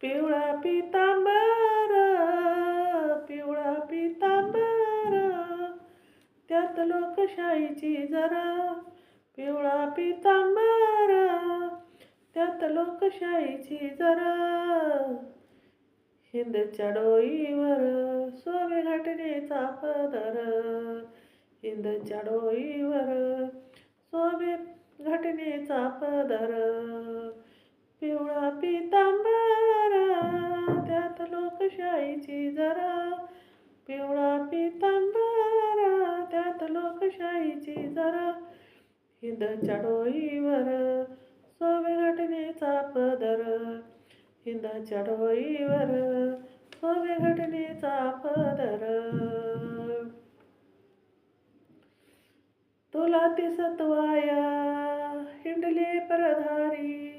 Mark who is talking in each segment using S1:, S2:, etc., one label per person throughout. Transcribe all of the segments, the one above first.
S1: पिवळा पितांबर, पिवळा पितांबर, त्यात लोकशाहीची जरा. पिवळा पितांबर, त्यात लोकशाहीची जरा. हिंदच्या डोईवर सोवे घटनेचा पदर. हिंदच्या डोईवर सोवे घटनेचा पदर. पिवळा पितांबर, त्यात लोकशाहीची जरा. पिवळा पितांबर, त्यात लोकशाहीची जरा. हिंदच्या डोईवर सोवे घटनेचा पदर. हिंदच्या डोईवर सोवे घटनेचा पदर. तुला ते सतवाया हिंडले परधारी.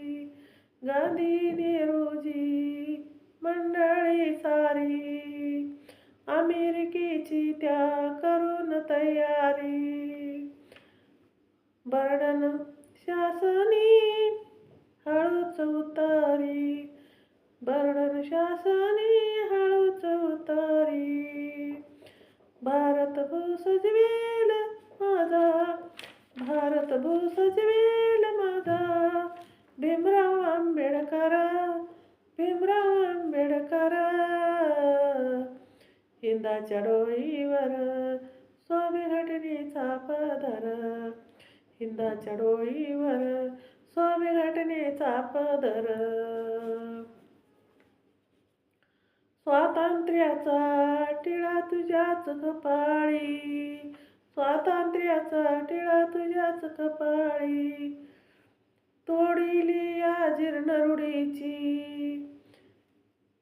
S1: गांधी नेहरूजी मंडळी सारी. अमेरिकेची त्या करून तयारी. बर्डन शासनी हळूच उतारी. बर्डन शासनी हळूच उतारी. भारत भू सजवेल माझा, भारत भू सजवेल माझा. भीमराव आंबेडकर, भीमराव आंबेडकर. हिंदाच्या डोईवर सोवे घटनेचा पदर. हिंदाच्या डोईवर सोवे घटनेचा पदर. स्वातंत्र्याचा टिळा तुझ्याच कपाळी. स्वातंत्र्याचा टिळा तुझ्याच कपाळी. तोडिली या जीर्ण रूढीची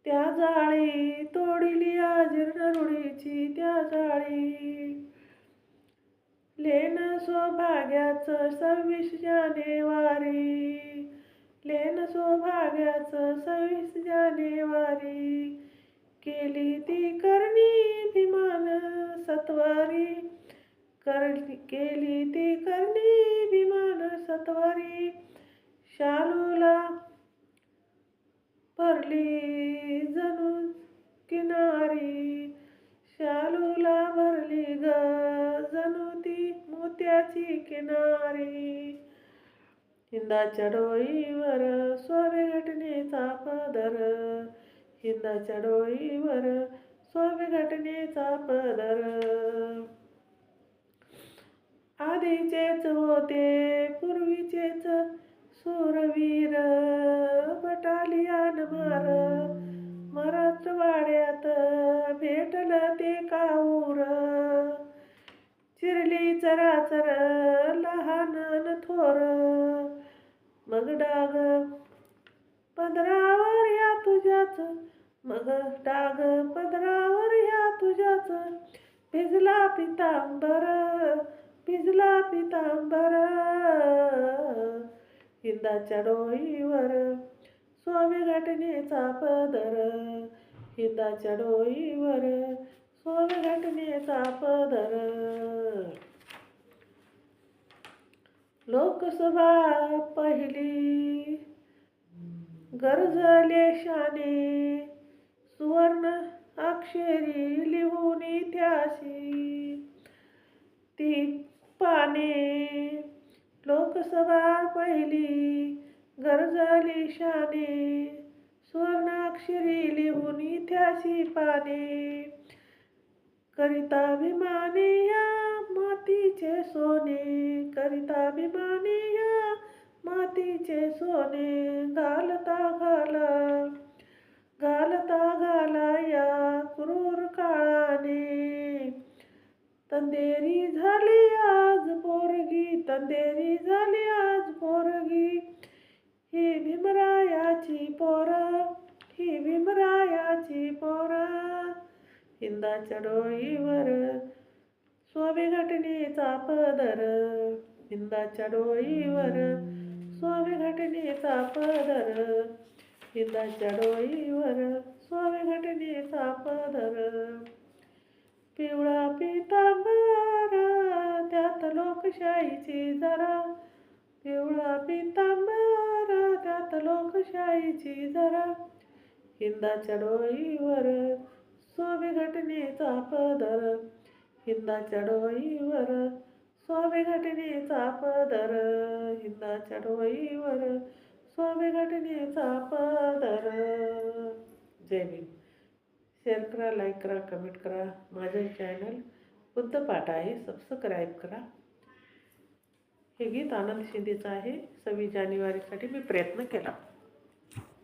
S1: त्या जाळी. तोडिली या जीर्ण रूढीची त्या जाळी. लेन सौभाग्याचं 26 जानेवारी. लेन सौभाग्याचं 26 जानेवारी. केली ती करणी भिमान सत्वारी. केली ती करणी भिमान सत्वारी. शालूला भरली जणू किनारी. शालूला भरली ग जणू ती मोत्याची किनारी. हिंदाच्या डोईवर सोवे घटनेचा पदर. हिंदाच्या डोईवर सोवे घटनेचा पदर. आधीचेच होते पूर्वीचेच शूरवीर. बटालियन मार मराठवाड्यात भेटलं ते काऊर. चिरली चराचर लहान न थोर. मग डाग पदरावर या तुझ्याच. मग डाग पदरावर या तुझ्याच. भिजला पितांबर, भिजला पितांबर. हिंदाच्या डोईवर सोवे घटनेचा पदर. हिंदाच्या डोईवर सोवे घटनेचा पदर. लोकसभा पहिली गरजले शाने. सुवर्ण अक्षरी लिहून इतिहासी ती पाने. लोकसभा पहिली गरजली शाने. सुवर्णाक्षरी लिहून इतिहासी पाने. करिताभिमानी या मातीचे सोने. करिताभिमानी या मातीचे सोने. घालता घाला, घालता घाला या क्रूर काळाने. तंदेरी झाली आज पोरगी. तंदेरी झाली आज पोरगी. ही भीमरायाची पोर, ही भीमरायाची पोर. हिंदाच्या डोईवर सोवे घटनेचा पदर. हिंदाच्या डोईवर सोवे घटनेचा पदर. हिंदाच्या डोईवर सोवे घटनेचा पदर. पिवळा पितांबर, त्यात लोकशाहीची जरा. पिवळा पितांबर, त्यात लोकशाहीची जरा. हिंदाच्या डोईवर सोबे घटनेचा पदर, हिंदाच्या डोईवर सोबे घटनेचा पदर, हिंदाच्या डोईवर सोबे घटनेचा पदर. जय भीम. शेअर करा, लाईक करा, कमेंट करा. माझं चॅनल बुद्ध पाठ आहे, सबस्क्राईब करा. हे गीत आनंद शिंदेचं आहे. 26 जानेवारीसाठी मी प्रयत्न केला.